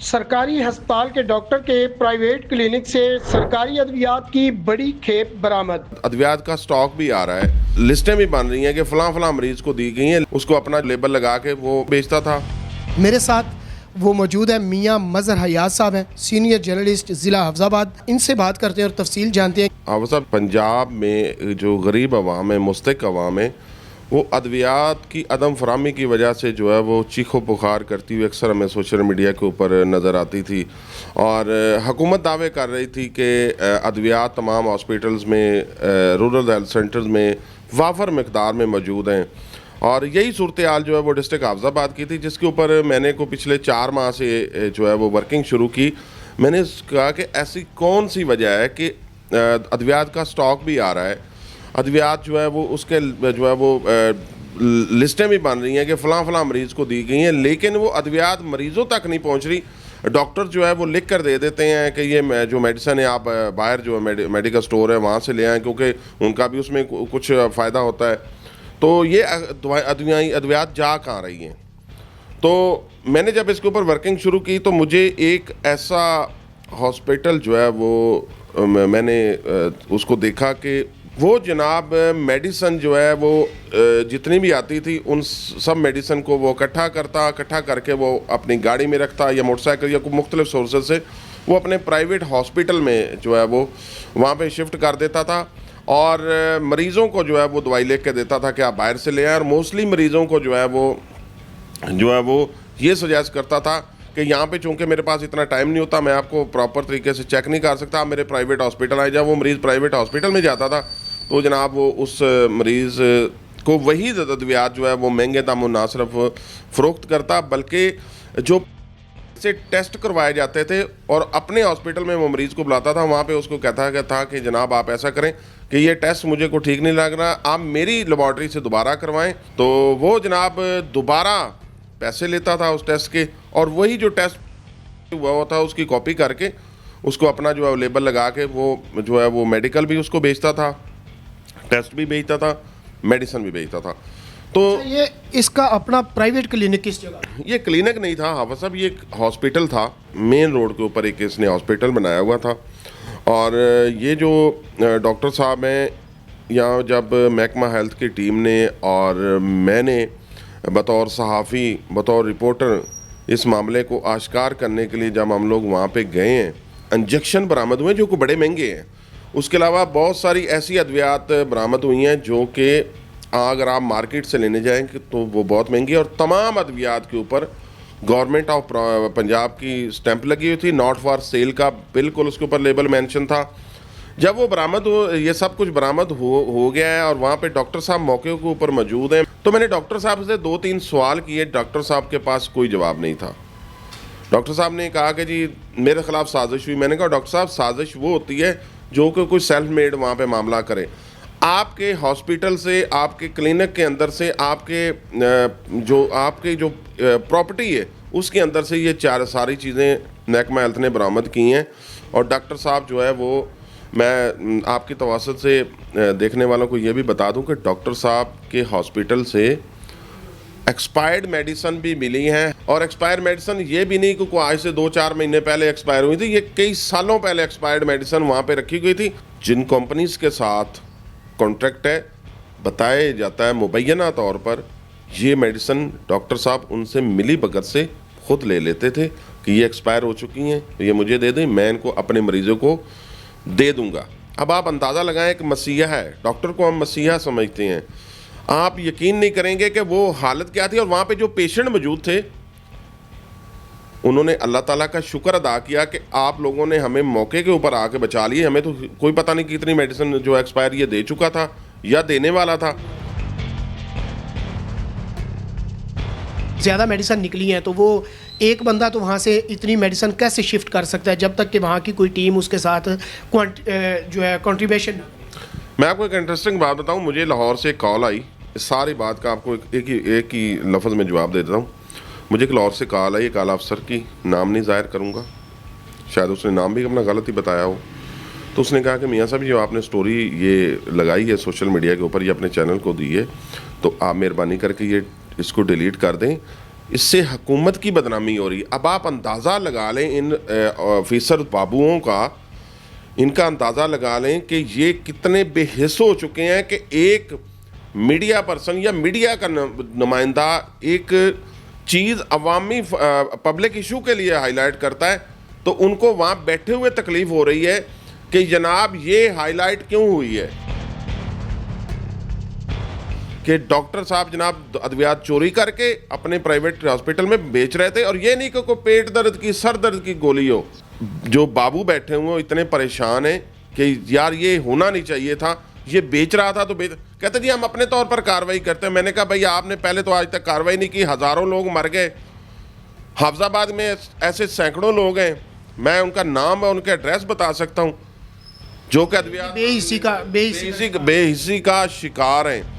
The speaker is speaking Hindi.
सरकारी अस्पताल के डॉक्टर के प्राइवेट क्लिनिक से सरकारी अद्वियात की बड़ी खेप बरामद। अद्वियात का स्टॉक भी आ रहा है, लिस्टें भी बन रही हैं कि फलां मरीज को दी गई हैं, उसको अपना लेबल लगा के वो बेचता था। मेरे साथ वो मौजूद है, मियाँ मजहर हयात साहब हैं, सीनियर जर्नलिस्ट ज़िला हफ्ज़ाबाद। इनसे बात करते हैं और तफसील जानते हैं। अब साहब, पंजाब में जो गरीब अवाम है, मुस्तक अवाम है, वो अद्वियात की अदम फरामी की वजह से जो है वो चीखो पुकार करती हुई अक्सर हमें सोशल मीडिया के ऊपर नज़र आती थी। और हुकूमत दावे कर रही थी कि अद्वियात तमाम हॉस्पिटल्स में, रूरल हेल्थ सेंटर्स में वाफर मकदार में मौजूद हैं। और यही सूरत हाल जो है वो डिस्ट्रिक्ट हफ्ज़ाबाद की थी, जिसके ऊपर मैंने को पिछले 4 माह से जो है वो वर्किंग शुरू की। मैंने कहा कि ऐसी कौन सी वजह है कि अद्वियात का स्टॉक भी आ रहा है, अद्वियात जो है वो उसके जो है वो लिस्टें भी बन रही हैं कि फलां मरीज़ को दी गई हैं, लेकिन वो अद्वियात मरीज़ों तक नहीं पहुंच रही। डॉक्टर जो है वो लिख कर दे देते हैं कि ये जो मेडिसिन है आप बाहर जो मेडिकल स्टोर है वहाँ से ले आएँ, क्योंकि उनका भी उसमें कुछ फ़ायदा होता है। तो ये अद्वियात जा कहाँ रही हैं। तो मैंने जब इसके ऊपर वर्किंग शुरू की तो मुझे एक ऐसा हॉस्पिटल जो है वो मैंने उसको देखा कि वो जनाब मेडिसिन जो है वो जितनी भी आती थी उन सब मेडिसिन को वो इकट्ठा करके वो अपनी गाड़ी में रखता या मोटरसाइकिल या कोई मुख्तलिफ सोर्सेज से वो अपने प्राइवेट हॉस्पिटल में जो है वो वहाँ पे शिफ्ट कर देता था। और मरीज़ों को जो है वो दवाई लिख के देता था कि आप बाहर से ले आएँ। और मोस्टली मरीज़ों को जो है वो ये सजेस्ट करता था कि यहाँ पे चूँकि मेरे पास इतना टाइम नहीं होता, मैं आपको प्रॉपर तरीके से चेक नहीं कर सकता, आप मेरे प्राइवेट हॉस्पिटल आए। जब वो मरीज़ प्राइवेट हॉस्पिटल में जाता था तो जनाब वो उस मरीज़ को वही अद्वियात जो है वो महंगे दामों ना सिर्फ फ़रोख्त करता, बल्कि जो से टेस्ट करवाए जाते थे और अपने हॉस्पिटल में वो मरीज़ को बुलाता था, वहाँ पे उसको कहता था कि जनाब आप ऐसा करें कि ये टेस्ट मुझे को ठीक नहीं लग रहा, आप मेरी लेबॉर्ट्री से दोबारा करवाएं। तो वो जनाब दोबारा पैसे लेता था उस टेस्ट के, और वही जो टेस्ट हुआ था उसकी कॉपी करके उसको अपना जो है लेबल लगा के वो जो है वो मेडिकल भी उसको बेचता था, टेस्ट भी बेचता था, मेडिसिन भी बेचता था। तो ये इसका अपना प्राइवेट क्लिनिक किस जगह? ये क्लिनिक नहीं था हाफिज़ साहब, ये एक हॉस्पिटल था। मेन रोड के ऊपर एक इसने हॉस्पिटल बनाया हुआ था। और ये जो डॉक्टर साहब हैं, यहाँ जब महकमा हेल्थ की टीम ने और मैंने बतौर सहाफ़ी, बतौर रिपोर्टर इस मामले को आश्कार करने के लिए जब हम लोग वहाँ पे गए हैं, इंजेक्शन बरामद हुए जो कि बड़े महंगे हैं। उसके अलावा बहुत सारी ऐसी अद्वियात बरामद हुई हैं जो कि अगर आप मार्केट से लेने जाएंगे तो वो बहुत महंगी है। और तमाम अद्वियात के ऊपर गवर्नमेंट ऑफ पंजाब की स्टैंप लगी हुई थी, नॉट फॉर सेल का बिल्कुल उसके ऊपर लेबल मेंशन था। जब वो बरामद हो, ये सब कुछ बरामद हो गया है और वहाँ पे डॉक्टर साहब मौके के ऊपर मौजूद हैं, तो मैंने डॉक्टर साहब से 2-3 सवाल किए। डॉक्टर साहब के पास कोई जवाब नहीं था। डॉक्टर साहब ने कहा कि जी मेरे ख़िलाफ़ साजिश हुई। मैंने कहा डॉक्टर साहब, साजिश वो होती है जो कि कोई सेल्फ मेड वहाँ पे मामला करे। आपके हॉस्पिटल से, आपके क्लिनिक के अंदर से, आपके जो प्रॉपर्टी है उसके अंदर से ये सारी चीज़ें महकमा हेल्थ ने बरामद की हैं। और डॉक्टर साहब जो है वो, मैं आपकी तवासत से देखने वालों को ये भी बता दूं कि डॉक्टर साहब के हॉस्पिटल से एक्सपायर्ड मेडिसिन भी मिली हैं। और एक्सपायर्ड मेडिसिन ये भी नहीं कि आज से 2-4 महीने पहले एक्सपायर हुई थी, ये कई सालों पहले एक्सपायर्ड मेडिसिन वहाँ पे रखी गई थी। जिन कंपनीज के साथ कॉन्ट्रैक्ट है, बताया जाता है मुबैना तौर पर ये मेडिसिन डॉक्टर साहब उनसे मिली भगत से खुद ले लेते थे कि ये एक्सपायर हो चुकी हैं, ये मुझे दे दें, मैं इनको अपने मरीज़ों को दे दूंगा। अब आप अंदाज़ा लगाएं कि मसीहा है, डॉक्टर को हम मसीहा समझते हैं। आप यकीन नहीं करेंगे कि वो हालत क्या थी। और वहाँ पे जो पेशेंट मौजूद थे उन्होंने अल्लाह ताला का शुक्र अदा किया कि आप लोगों ने हमें मौके के ऊपर आके बचा लिए। हमें तो कोई पता नहीं कितनी मेडिसिन जो एक्सपायर ये दे चुका था या देने वाला था। ज़्यादा मेडिसिन निकली हैं तो वो एक बंदा तो वहाँ से इतनी मेडिसिन कैसे शिफ्ट कर सकता है जब तक कि वहाँ की कोई टीम उसके साथ जो है कंट्रीब्यूशन। मैं आपको एक इंटरेस्टिंग बात बताऊँ, मुझे लाहौर से एक कॉल आई। इस सारी बात का आपको एक ही लफ्ज़ में जवाब दे देता हूँ। मुझे एक लाहौर से कॉल आई, एक आला अफसर की, नाम नहीं ज़ाहिर करूँगा, शायद उसने नाम भी अपना गलत ही बताया हो। तो उसने कहा कि मियाँ साहब जो आपने स्टोरी ये लगाई है सोशल मीडिया के ऊपर, ये अपने चैनल को दी है, तो आप मेहरबानी करके ये इसको डिलीट कर दें। इससे हुकूमत की बदनामी हो रही है। अब आप अंदाज़ा लगा लें इन ऑफिसर बाबुओं का, इनका अंदाज़ा लगा लें कि ये कितने बेहिस हो चुके हैं कि एक मीडिया पर्सन या मीडिया का नुमाइंदा एक चीज़ अवामी पब्लिक इशू के लिए हाईलाइट करता है तो उनको वहाँ बैठे हुए तकलीफ़ हो रही है कि जनाब ये हाईलाइट क्यों हुई है कि डॉक्टर साहब जनाब अद्वियात चोरी करके अपने प्राइवेट हॉस्पिटल में बेच रहे थे, और ये नहीं कि कोई पेट दर्द की सर दर्द की गोली हो। जो बाबू बैठे हुए हो इतने परेशान हैं कि यार ये होना नहीं चाहिए था, ये बेच रहा था तो कहते जी हम अपने तौर पर कार्रवाई करते हैं। मैंने कहा भाई आपने पहले तो आज तक कार्रवाई नहीं की, हज़ारों लोग मर गए, हाफजाबाद में ऐसे सैकड़ों लोग हैं, मैं उनका नाम और उनका एड्रेस बता सकता हूँ जो कि अद्वियात बेहिसी का बेहिसी का शिकार हैं।